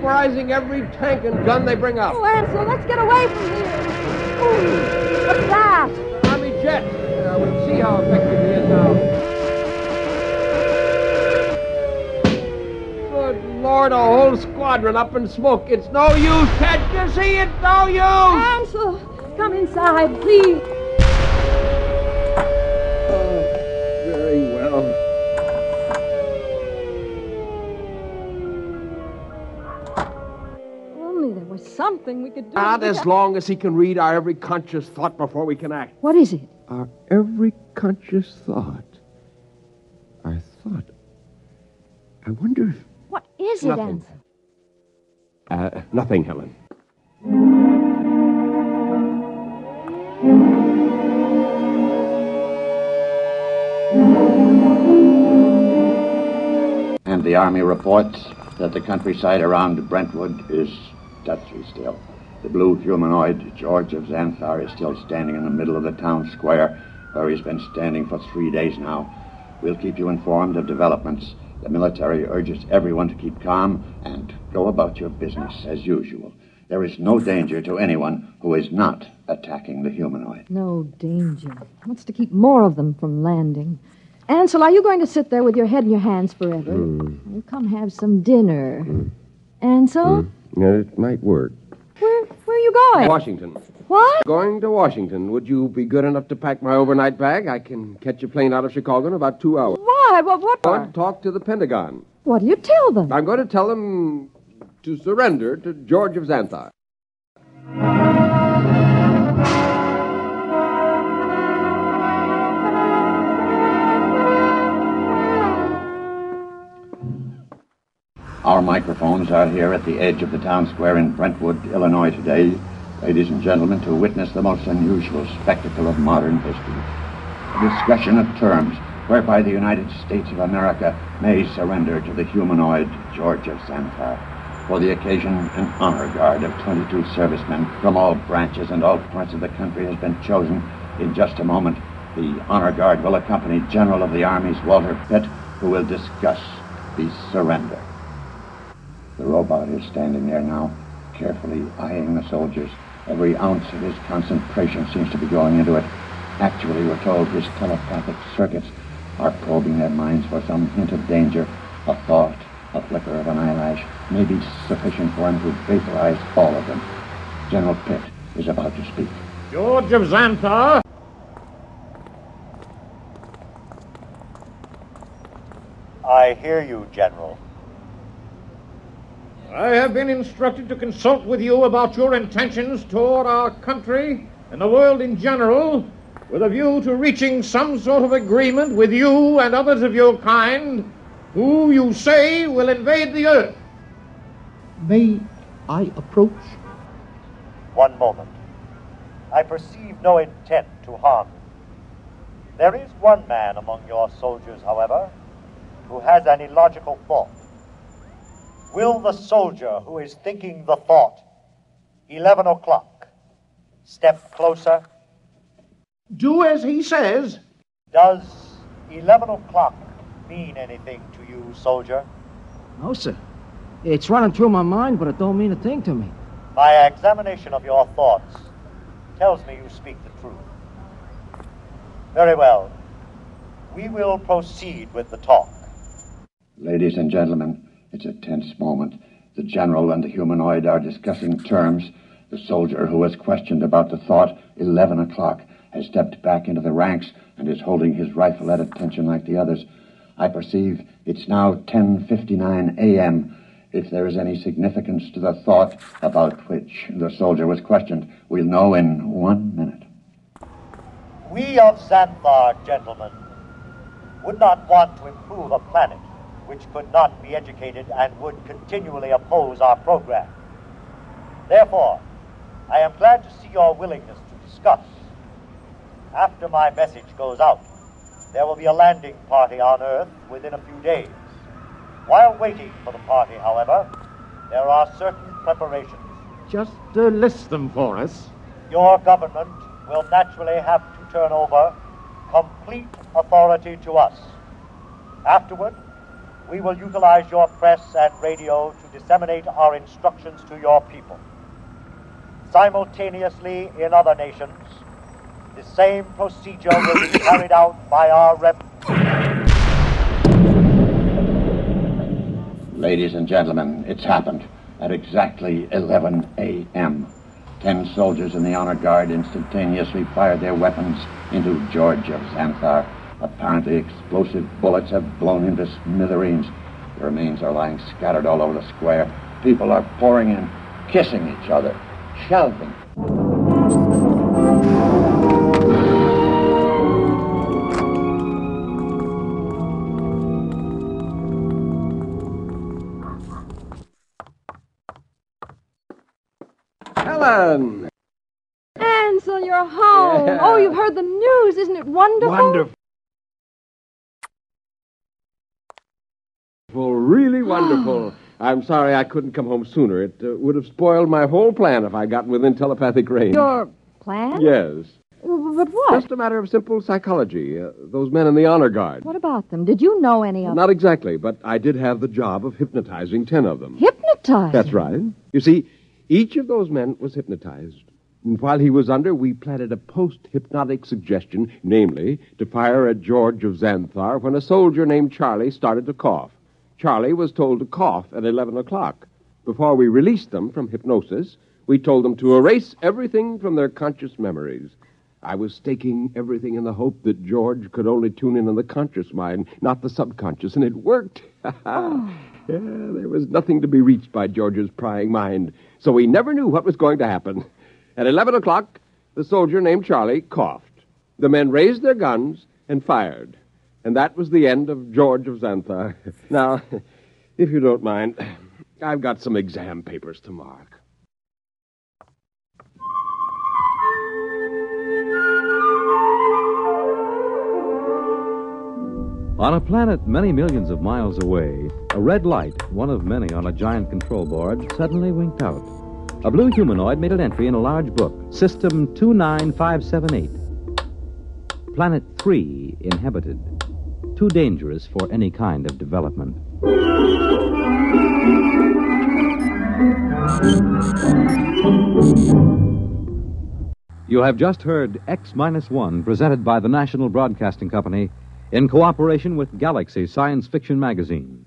vaporizing every tank and gun they bring up. Oh, Ansel, let's get away from here. Ooh, what's that? Army jet. We'll see how effective he is now. Good Lord, a whole squadron up in smoke. It's no use, can't you see? It's no use! Ansel, come inside, please. Very well. Only there was something we could do. Not as long as he can read our every conscious thought before we can act. What is it? Our every conscious thought. Our thought. I wonder if... What is it, Nothing. Ansel? Nothing, Helen. And the Army reports that the countryside around Brentwood is deathly still. The blue humanoid, George of Xanthar, is still standing in the middle of the town square, where he's been standing for 3 days now. We'll keep you informed of developments. The military urges everyone to keep calm and go about your business as usual. There is no danger to anyone who is not attacking the humanoid. No danger. Wants to keep more of them from landing. Ansel, are you going to sit there with your head in your hands forever? Well, come have some dinner. Ansel? Yeah, it might work. Where are you going? Washington. What? Going to Washington. Would you be good enough to pack my overnight bag? I can catch a plane out of Chicago in about 2 hours. Why? What? I want to talk to the Pentagon. What do you tell them? I'm going to tell them to surrender to George of Xanthar. Our microphones are here at the edge of the town square in Brentwood, Illinois today, ladies and gentlemen, to witness the most unusual spectacle of modern history. A discussion of terms whereby the United States of America may surrender to the humanoid George of Xanthar. For the occasion, an honor guard of 22 servicemen from all branches and all parts of the country has been chosen. In just a moment, the honor guard will accompany General of the Army's Walter Pitt, who will discuss the surrender. The robot is standing there now, carefully eyeing the soldiers. Every ounce of his concentration seems to be going into it. Actually, we're told his telepathic circuits are probing their minds for some hint of danger. A thought, a flicker of an eyelash, may be sufficient for him to vaporize all of them. General Pitt is about to speak. George of Xanthar. I hear you, General. I have been instructed to consult with you about your intentions toward our country and the world in general, with a view to reaching some sort of agreement with you and others of your kind, who you say will invade the earth. May I approach? One moment. I perceive no intent to harm you. There is one man among your soldiers, however, who has an illogical thought. Will the soldier who is thinking the thought, 11 o'clock, step closer? Do as he says. Does 11 o'clock mean anything to you, soldier? No, sir. It's running through my mind, but it don't mean a thing to me. My examination of your thoughts tells me you speak the truth. Very well. We will proceed with the talk. Ladies and gentlemen, it's a tense moment. The general and the humanoid are discussing terms. The soldier who was questioned about the thought, 11 o'clock, has stepped back into the ranks and is holding his rifle at attention like the others. I perceive it's now 10:59 a.m. If there is any significance to the thought about which the soldier was questioned, we'll know in 1 minute. We of Xanthar, gentlemen, would not want to improve a planet which could not be educated and would continually oppose our program. Therefore, I am glad to see your willingness to discuss. After my message goes out, there will be a landing party on Earth within a few days. While waiting for the party, however, there are certain preparations. Just list them for us. Your government will naturally have to turn over complete authority to us. Afterward, we will utilize your press and radio to disseminate our instructions to your people. Simultaneously, in other nations, the same procedure will be carried out by our Ladies and gentlemen, it's happened. At exactly 11 a.m., 10 soldiers in the honor guard instantaneously fired their weapons into George of Xanthar. Apparently explosive bullets have blown into smithereens. The remains are lying scattered all over the square. People are pouring in, kissing each other, shouting. Helen! Ansel, you're home. Yeah. Oh, you've heard the news. Isn't it wonderful? Wonderful. Really wonderful. I'm sorry I couldn't come home sooner. It would have spoiled my whole plan if I'd gotten within telepathic range. Your plan? Yes. But what? Just a matter of simple psychology. Those men in the honor guard. What about them? Did you know any of them? Not exactly, but I did have the job of hypnotizing 10 of them. Hypnotized? That's right. You see, each of those men was hypnotized. And while he was under, we planted a post-hypnotic suggestion, namely, to fire at George of Xanthar when a soldier named Charlie started to cough. Charlie was told to cough at 11 o'clock. Before we released them from hypnosis, we told them to erase everything from their conscious memories. I was staking everything in the hope that George could only tune in on the conscious mind, not the subconscious, and it worked. Yeah, there was nothing to be reached by George's prying mind, so we never knew what was going to happen. At 11 o'clock, the soldier named Charlie coughed. The men raised their guns and fired. And that was the end of George of Xanthar. Now, if you don't mind, I've got some exam papers to mark. On a planet many millions of miles away, a red light, one of many on a giant control board, suddenly winked out. A blue humanoid made an entry in a large book, System 29578. Planet 3 inhabited. Too dangerous for any kind of development. You have just heard X-1, presented by the National Broadcasting Company in cooperation with Galaxy Science Fiction Magazine.